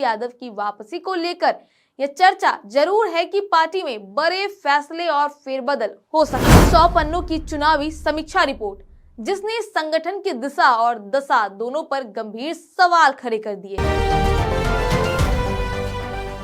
यादव की वापसी को लेकर यह चर्चा जरूर है कि पार्टी में बड़े फैसले और फेरबदल हो सकते हैं। 100 पन्नों की चुनावी समीक्षा रिपोर्ट जिसने संगठन की दिशा और दशा दोनों पर गंभीर सवाल खड़े कर दिए।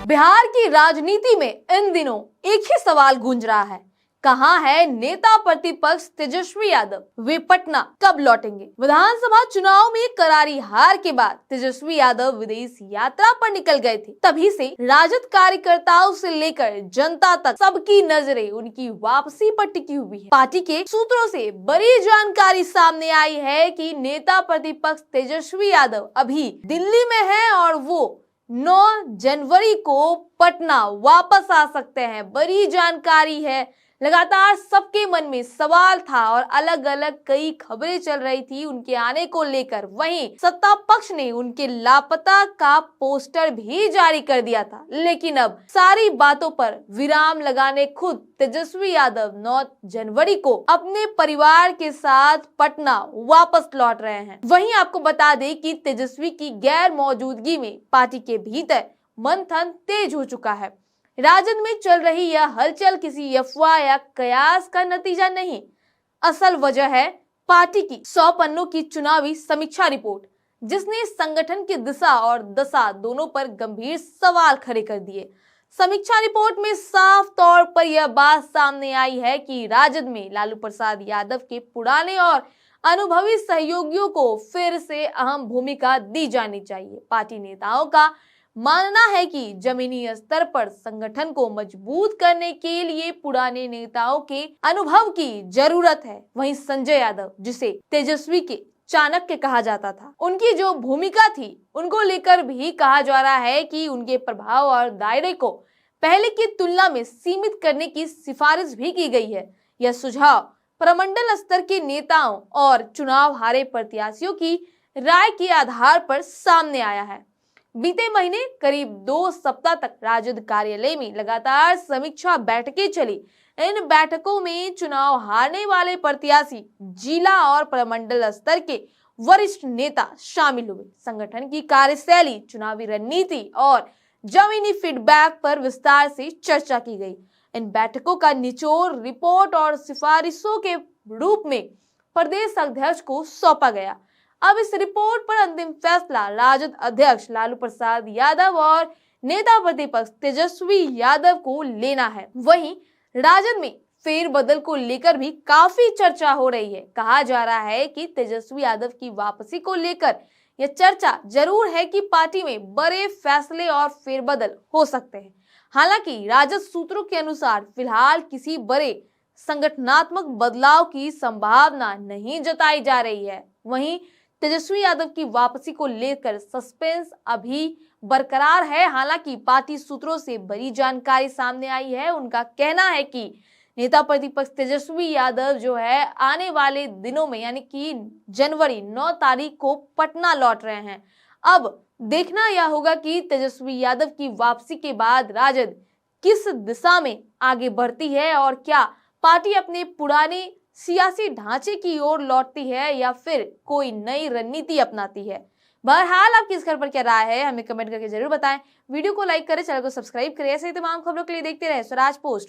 बिहार की राजनीति में इन दिनों एक ही सवाल गूंज रहा है, कहां है नेता प्रतिपक्ष तेजस्वी यादव? वे पटना कब लौटेंगे? विधानसभा चुनाव में करारी हार के बाद तेजस्वी यादव विदेश यात्रा पर निकल गए थे। तभी से राजद कार्यकर्ताओं से लेकर जनता तक सबकी नजरें उनकी वापसी पर टिकी हुई है। पार्टी के सूत्रों से बड़ी जानकारी सामने आई है कि नेता प्रतिपक्ष तेजस्वी यादव अभी दिल्ली में है और वो 9 जनवरी को पटना वापस आ सकते हैं। बड़ी जानकारी है। लगातार सबके मन में सवाल था और अलग अलग कई खबरें चल रही थी उनके आने को लेकर। वहीं सत्ता पक्ष ने उनके लापता का पोस्टर भी जारी कर दिया था, लेकिन अब सारी बातों पर विराम लगाने खुद तेजस्वी यादव 9 जनवरी को अपने परिवार के साथ पटना वापस लौट रहे हैं। वहीं आपको बता दें कि तेजस्वी की गैर मौजूदगी में पार्टी के भीतर मंथन तेज हो चुका है। राजद में चल रही यह हलचल किसी अफवाह या कयास का नतीजा नहीं, असल वजह है पार्टी की 100 पन्नों की चुनावी समीक्षा रिपोर्ट जिसने संगठन की दिशा और दशा दोनों पर गंभीर सवाल खड़े कर दिए। समीक्षा रिपोर्ट में साफ तौर पर यह बात सामने आई है कि राजद में लालू प्रसाद यादव के पुराने और अनुभवी सहयोगियों को फिर से अहम भूमिका दी जानी चाहिए। पार्टी नेताओं का मानना है कि जमीनी स्तर पर संगठन को मजबूत करने के लिए पुराने नेताओं के अनुभव की जरूरत है। वहीं संजय यादव, जिसे तेजस्वी के चाणक्य कहा जाता था, उनकी जो भूमिका थी उनको लेकर भी कहा जा रहा है कि उनके प्रभाव और दायरे को पहले की तुलना में सीमित करने की सिफारिश भी की गई है। यह सुझाव प्रमंडल स्तर के नेताओं और चुनाव हारे प्रत्याशियों की राय के आधार पर सामने आया है। बीते महीने करीब 2 सप्ताह तक राजद कार्यालय में लगातार समीक्षा बैठकें चली। इन बैठकों में चुनाव हारने वाले प्रत्याशी, जिला और प्रमंडल स्तर के वरिष्ठ नेता शामिल हुए। संगठन की कार्यशैली, चुनावी रणनीति और जमीनी फीडबैक पर विस्तार से चर्चा की गई। इन बैठकों का निचोड़ रिपोर्ट और सिफारिशों के रूप में प्रदेश अध्यक्ष को सौंपा गया। अब इस रिपोर्ट पर अंतिम फैसला राजद अध्यक्ष लालू प्रसाद यादव और नेता प्रतिपक्ष तेजस्वी यादव को लेना है। वहीं राजद में फेरबदल को लेकर भी काफी चर्चा हो रही है। कहा जा रहा है कि तेजस्वी यादव की वापसी को लेकर यह चर्चा जरूर है कि पार्टी में बड़े फैसले और फेरबदल हो सकते हैं। हालांकि राजद सूत्रों के अनुसार फिलहाल किसी बड़े संगठनात्मक बदलाव की संभावना नहीं जताई जा रही है। वहीं तेजस्वी यादव की वापसी को लेकर सस्पेंस अभी बरकरार है। हालांकि पार्टी सूत्रों से बड़ी जानकारी सामने आई है। उनका कहना है कि नेता प्रतिपक्ष तेजस्वी यादव जो है आने वाले दिनों में यानी कि जनवरी 9 तारीख को पटना लौट रहे हैं। अब देखना यह होगा कि तेजस्वी यादव की वापसी के बाद राजद किस दिशा में आगे बढ़ती है और क्या पार्टी अपने पुराने सियासी ढांचे की ओर लौटती है या फिर कोई नई रणनीति अपनाती है। बहरहाल आपकी इस खबर पर क्या राय है हमें कमेंट करके जरूर बताएं। वीडियो को लाइक करें, चैनल को सब्सक्राइब करें। ऐसे ही तमाम खबरों के लिए देखते रहे स्वराज पोस्ट।